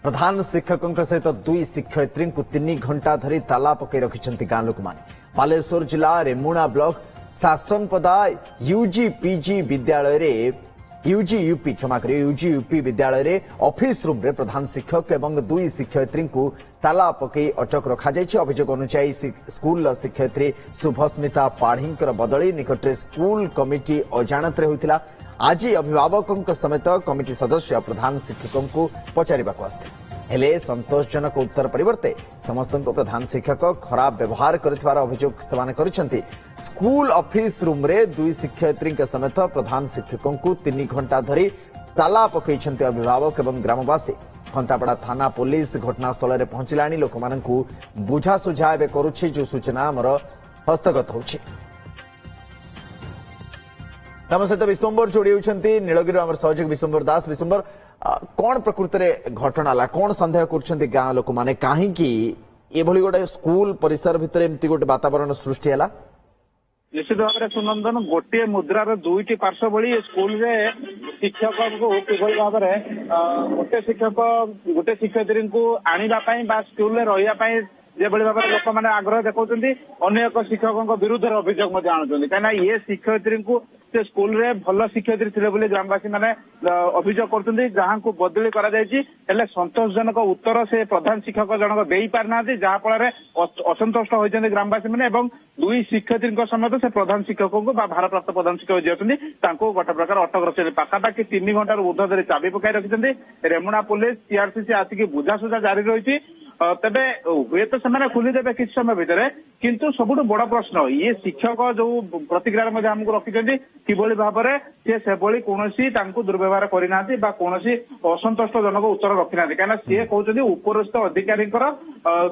प्रधान शिक्षकों सहित दुई शिक्षयित्री को 3 घंटा धरी ताला पकई रखिंट गां लोक मैंने बालेश्वर जिला रेमुणा ब्लॉक शासनपदा यूजी पीजी विद्यालय यूजी यूपी क्षमा करें यूजी यूपी विद्यालय ऑफिस रूम रे प्रधान शिक्षक एवं दुई शिक्षयित्री को ताला पकई अटक रखा अभियोग अनुसार स्कूल शिक्षयित्री शुभस्मिता पाढ़ी बदली निकटरे स्कूल कमिटी अजाणत होता। आज अभिभावकों समेत कमिटी सदस्य प्रधान शिक्षकों को पचारिबाकु आस्ते हेले संतोषजनक उत्तर परिवर्ते समस्त प्रधान शिक्षक खराब व्यवहार कर अभियोग सेमाने करिसेंति। स्कूल ऑफिस रूम रे दुई शिक्षयित्री समेत प्रधान शिक्षकों को 3 घंटा धरी ताला पकईछंती अभिभावक एवं ग्रामवासी। खंतापड़ा थाना पुलिस घटनास्थल में पहुंचलानी लोक माननकु बुझासुझा एवं करुछि जो सूचना आमर हस्तगत होछि। आम सहित विश्वम्बर जोड़ी होती नीलगिरी आम सहयोगी विश्वम्बर दास। विश्वम्बर कौन प्रकृत में घटना ला कौन सन्देह कर गाँ लोक मैंने कहीं गोटे स्कूल परिसर भितर एमती गोटे वातावरण सृष्टि है? निश्चित भाव में सुनंदन गोटे मुद्रार दुईटी पार्श्व भली स्कूल रे शिक्षक को किभली भाव में गोटे शिक्षक गोटे शिक्षयित्री को आने स्कूल में रही जेभली भाव में लोक मैंने आग्रह देखा अन्य एक शिक्षकों विरुद्ध अभियोग आणुंट कहीं ये शिक्षयित्री को से स्कूल रे भल शिक्षयित्री थे बोली ग्रामवासी मैंने अभियोग कर जहां को बदली कर संतोषजनक उत्तर से प्रधान शिक्षक जनक दे पारिना जहाँफल असंतुष्ट होती ग्रामवासी मैंने दुई शिक्षयित्री समेत से प्रधान शिक्षकों को भारप्राप्त प्रधान शिक्षक जी अच्छा गोटे प्रकार अटक रखिंट पाखापाखि 3 घंटार ऊर्ध धरी चाबी पकई रखिंट। रेमुणा पुलिस सीआरसीसी आसिक बुझासुझा जारी रही तेबे हुए तो से खोलीदेवे किसी समय भितर किंतु सबुठ बड़ प्रश्न ये शिक्षक जो प्रतिक्रिया आमको रखिंट किभली भाव में से कौन दुर्व्यवहार करना कौन असंतुष्ट जनक उत्तर रखी ना कहीं सी कहते उपरस्थ अधिकारी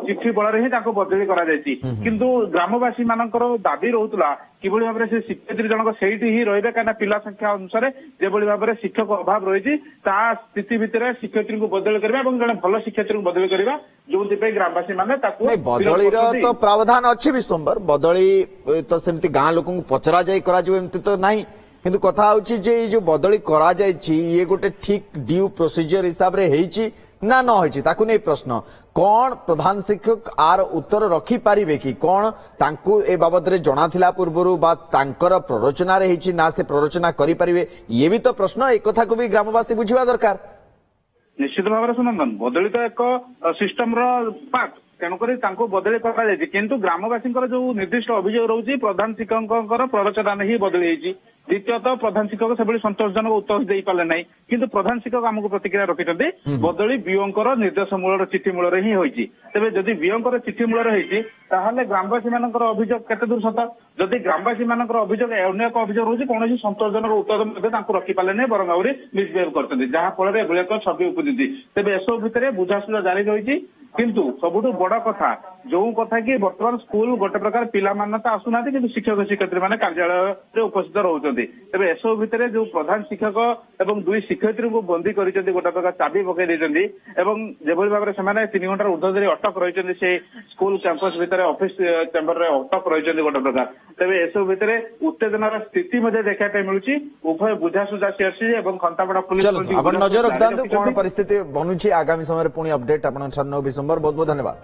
चिठी बल ही बदली किंतु ग्रामवासी मान दाबी रोला किभली भाव में से शिक्षयित्री जनक सही ही रही कहीं पिला संख्या अनुसार जेभली भाव में शिक्षक अभाव रही स्थिति भितर शिक्षयित्री को बदली करवा जड़े भल शिक्षयित्री को बदली करवा जो ग्रामवासी माने बदली तो प्रावधान अच्छी विश्वम्बर बदली तो सेमती गाँ लोक पचरा जाए तो नहीं किंतु कथा होची जे जो बदली करा जायछि ये गोटे ठीक ड्यू प्रोसीजर हिसाब रे हेछि ना न होछि ताकु नै प्रश्न कौन प्रधान शिक्षक आर उत्तर रखी पारिबे कि कौन तांकु ए बाबद रे जणा थिला पूर्वरु बा तांकर प्ररोचना रे हेछि ना से प्ररोचना करि पारिबे ये भी तो प्रश्न एक कथा को भी ग्रामवासी बुझिबा दरकार। निश्चित भाव में सुनंदन बदली तो एक सिस्टम पार्ट तेणुक बदली किंतु ग्रामवासी जो निर्दिष्ट अभियोग रोचे प्रधान शिक्षकों प्ररोचना ही बदली होती। द्वितीयतः प्रधान शिक्षक से संतोषजनक उत्तर दे पारे ना किंतु प्रधान शिक्षक आमको प्रतिक्रिया रखिंट बदली बीओंकर निर्देश मूल चिठी मूल ही होती। तेज जदि बीओंकर चिठी मूल होती ग्रामवासी मान अभियोग केते दूर सत जदि ग्रामवासी मान अभियोग अन्य एक अभियोग रोचे कौन संतोषजनक उत्तर रखी पारे ना बरং आहरी मिसबिहेव करते जहाँफल एक छवि उपजी तेज एसबू भितर बुझासुझा जारी रही किंतु सबुठ बड़ कथा जो कथा कि बर्तमान स्कूल गोटे प्रकार पिला मान तो आसुना कि शिक्षक शिक्षयित्री मैंने कार्यालय उपस्थित रोचे तेज एसबू भितर जो प्रधान शिक्षक एवं दुई शिक्षयित्री को बंदी कर गोटे प्रकार चाबी पकई जेभली भाव में से 3 घंटार ऊर्ध धरी अटक रही से स्कूल कैंपस भितर ऑफिस चैम्बर में अटक रही गोटे प्रकार तेज एसबू भितर उत्तेजनार स्थिति देखा मिलूँ उभय बुझासुझा सीआरसी और खंतापड़ा पुलिस नजर रखता कौन परिस्थिति बनूची आगामी समय पुणी अपडेट आप बहुत बहुत धन्यवाद।